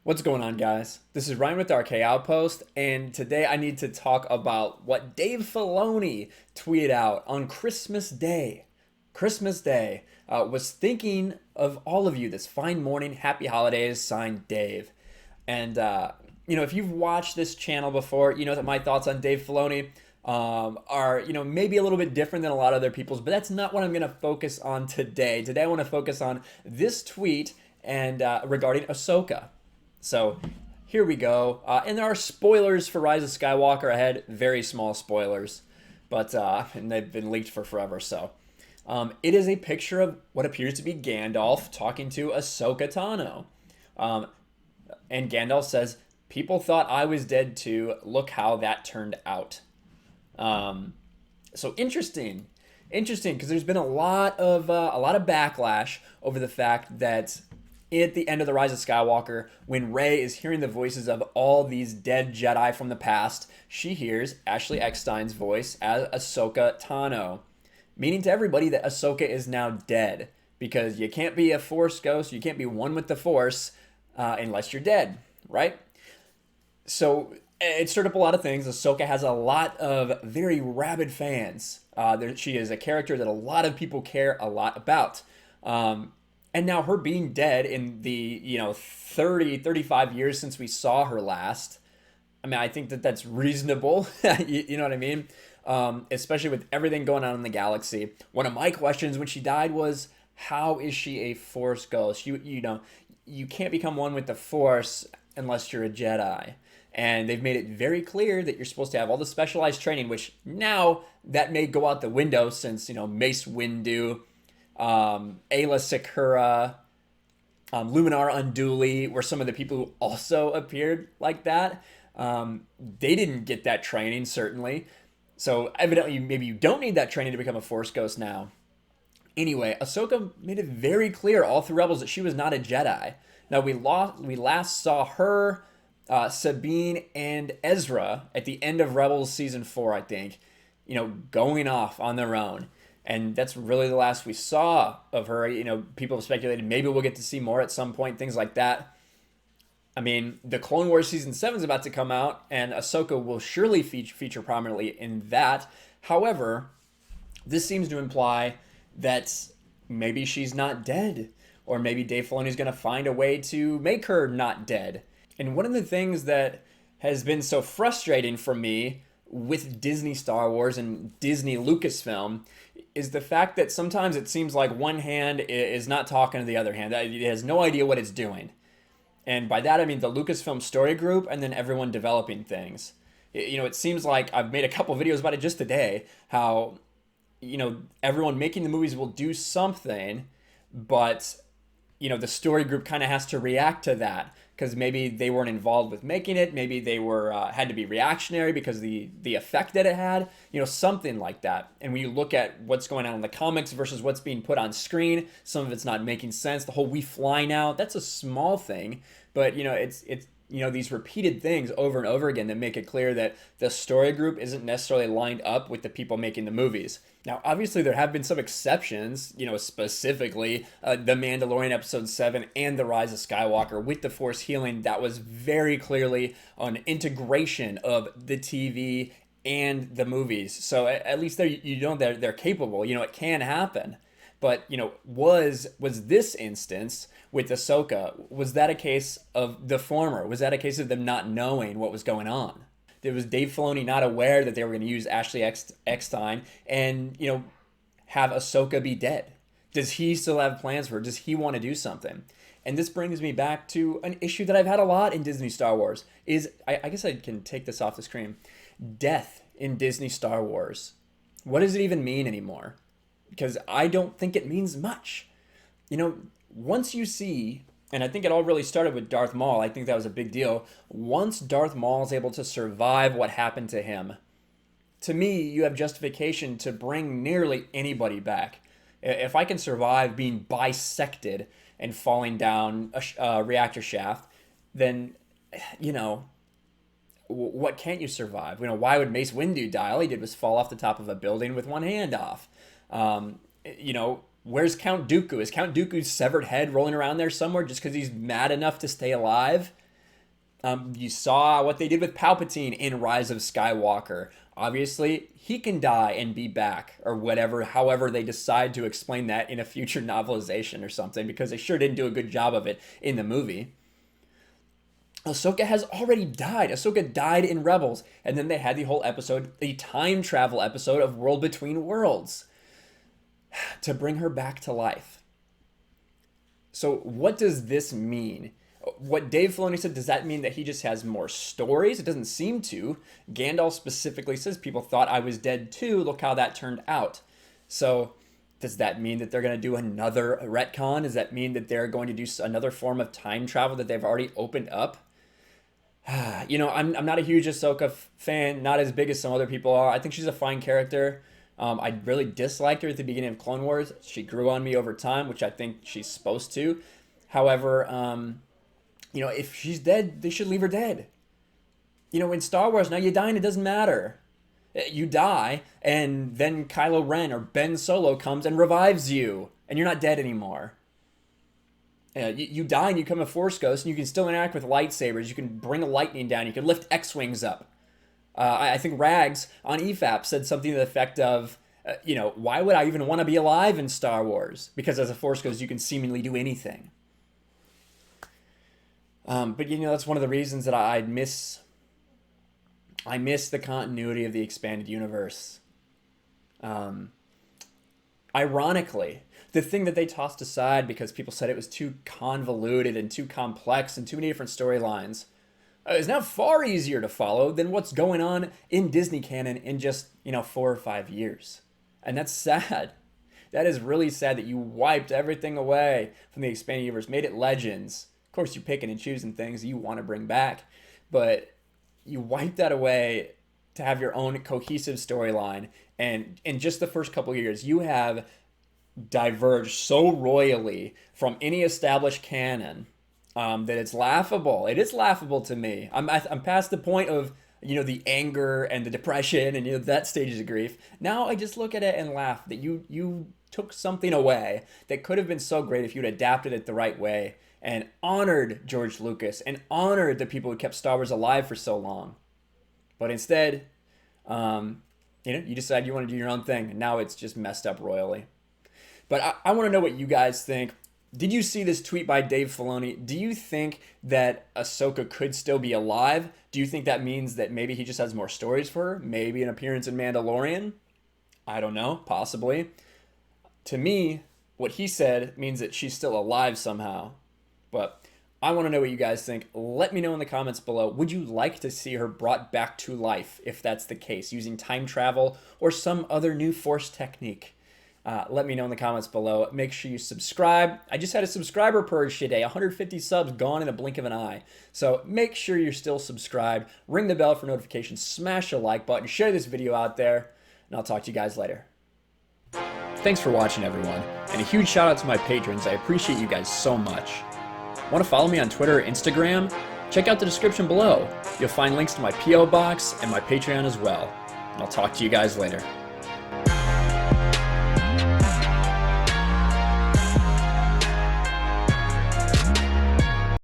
What's going on, guys? This is Ryan with RK Outpost, and today I need to talk about what Dave Filoni tweeted out on Christmas Day. Christmas Day was thinking of all of you this fine morning. Happy holidays, signed Dave. And if you've watched this channel before, you know that my thoughts on Dave Filoni are maybe a little bit different than a lot of other people's, but that's not what I'm going to focus on today. Today I want to focus on this tweet and regarding Ahsoka. So here we go. And there are spoilers for Rise of Skywalker ahead. Very small spoilers. But and they've been leaked for forever. So it is a picture of what appears to be Gandalf talking to Ahsoka Tano. And Gandalf says, "People thought I was dead too. Look how that turned out." So interesting. Interesting, because there's been a lot of backlash over the fact that at the end of the Rise of Skywalker, when Rey is hearing the voices of all these dead Jedi from the past, she hears Ashley Eckstein's voice as Ahsoka Tano, meaning to everybody that Ahsoka is now dead, because you can't be a Force ghost, you can't be one with the Force unless you're dead, right? So it stirred up a lot of things. Ahsoka has a lot of very rabid fans. She is a character that a lot of people care a lot about. And now her being dead in the 35 years since we saw her last, I mean, I think that that's reasonable. You know what I mean? Especially with everything going on in the galaxy. One of my questions when she died was, how is she a Force ghost? You can't become one with the Force unless you're a Jedi. And they've made it very clear that you're supposed to have all the specialized training, which now that may go out the window since, Mace Windu, Ayla Secura, Luminar Unduli were some of the people who also appeared like that. They didn't get that training, certainly. So evidently, maybe you don't need that training to become a Force ghost now. Anyway, Ahsoka made it very clear all through Rebels that she was not a Jedi. Now, we last saw her, Sabine, and Ezra at the end of Rebels Season 4, I think, going off on their own. And that's really the last we saw of her. People have speculated maybe we'll get to see more at some point, things like that. I mean, the Clone Wars Season 7 is about to come out, and Ahsoka will surely feature prominently in that. However, this seems to imply that maybe she's not dead, or maybe Dave Filoni is going to find a way to make her not dead. And one of the things that has been so frustrating for me with Disney Star Wars and Disney Lucasfilm is the fact that sometimes it seems like one hand is not talking to the other hand. It has no idea what it's doing. And by that, I mean the Lucasfilm story group and then everyone developing things. It seems like I've made a couple videos about it just today, how, everyone making the movies will do something, but, the story group kind of has to react to that. Because maybe they weren't involved with making it, maybe they were had to be reactionary because the effect that it had, something like that. And when you look at what's going on in the comics versus what's being put on screen, some of it's not making sense. The whole "we fly now," that's a small thing, but it's these repeated things over and over again that make it clear that the story group isn't necessarily lined up with the people making the movies. Now, obviously, there have been some exceptions, specifically The Mandalorian Episode 7 and The Rise of Skywalker with the Force healing. That was very clearly an integration of the TV and the movies. So at least they're capable. It can happen. But, was this instance with Ahsoka, was that a case of the former? Was that a case of them not knowing what was going on? Was Dave Filoni not aware that they were going to use Ashley Eckstein and, have Ahsoka be dead? Does he still have plans for her? Does he want to do something? And this brings me back to an issue that I've had a lot in Disney Star Wars is, I guess I can take this off the screen, death in Disney Star Wars. What does it even mean anymore? Because I don't think it means much. Once you see, and I think it all really started with Darth Maul, I think that was a big deal. Once Darth Maul is able to survive what happened to him, to me, you have justification to bring nearly anybody back. If I can survive being bisected and falling down a reactor shaft, then, what can't you survive? Why would Mace Windu die? All he did was fall off the top of a building with one hand off. Where's Count Dooku? Is Count Dooku's severed head rolling around there somewhere just because he's mad enough to stay alive? You saw what they did with Palpatine in Rise of Skywalker. Obviously, he can die and be back, or whatever, however they decide to explain that in a future novelization or something, because they sure didn't do a good job of it in the movie. Ahsoka has already died. Ahsoka died in Rebels, and then they had the whole episode, the time travel episode of World Between Worlds, to bring her back to life. So what does this mean? What Dave Filoni said, does that mean that he just has more stories? It doesn't seem to. Gandalf specifically says, people thought I was dead too. Look how that turned out. So does that mean that they're going to do another retcon? Does that mean that they're going to do another form of time travel that they've already opened up? You know, I'm not a huge Ahsoka fan, not as big as some other people are. I think she's a fine character. I really disliked her at the beginning of Clone Wars. She grew on me over time, which I think she's supposed to. However, you know, if she's dead, they should leave her dead. You know, in Star Wars, now you die and it doesn't matter. You die, and then Kylo Ren or Ben Solo comes and revives you, and you're not dead anymore. You die and you become a Force ghost, and you can still interact with lightsabers. You can bring the lightning down. You can lift X-Wings up. I think Rags on EFAP said something to the effect of, you know, why would I even want to be alive in Star Wars? Because as a Force ghost, you can seemingly do anything. But, you know, that's one of the reasons that I miss the continuity of the expanded universe. Ironically, the thing that they tossed aside because people said it was too convoluted and too complex and too many different storylines is now far easier to follow than what's going on in Disney canon in just, you know, 4 or 5 years. And that's sad. That is really sad that you wiped everything away from the expanded universe, made it Legends. Of course, you're picking and choosing things you want to bring back, but you wiped that away to have your own cohesive storyline. And in just the first couple of years, you have diverged so royally from any established canon that it's laughable. It is laughable to me. I'm past the point of, you know, the anger and the depression and, you know, that stages of grief. Now I just look at it and laugh that you took something away that could have been so great if you'd adapted it the right way and honored George Lucas and honored the people who kept Star Wars alive for so long. But instead, you know, you decide you want to do your own thing, and now it's just messed up royally. But I want to know what you guys think. Did you see this tweet by Dave Filoni? Do you think that Ahsoka could still be alive? Do you think that means that maybe he just has more stories for her? Maybe an appearance in Mandalorian? I don't know. Possibly. To me, what he said means that she's still alive somehow. But I want to know what you guys think. Let me know in the comments below. Would you like to see her brought back to life, if that's the case, using time travel or some other new Force technique? Let me know in the comments below. Make sure you subscribe. I just had a subscriber purge today. 150 subs gone in a blink of an eye. So make sure you're still subscribed. Ring the bell for notifications. Smash the like button. Share this video out there. And I'll talk to you guys later. Thanks for watching, everyone. And a huge shout out to my patrons. I appreciate you guys so much. Want to follow me on Twitter or Instagram? Check out the description below. You'll find links to my P.O. box and my Patreon as well. And I'll talk to you guys later.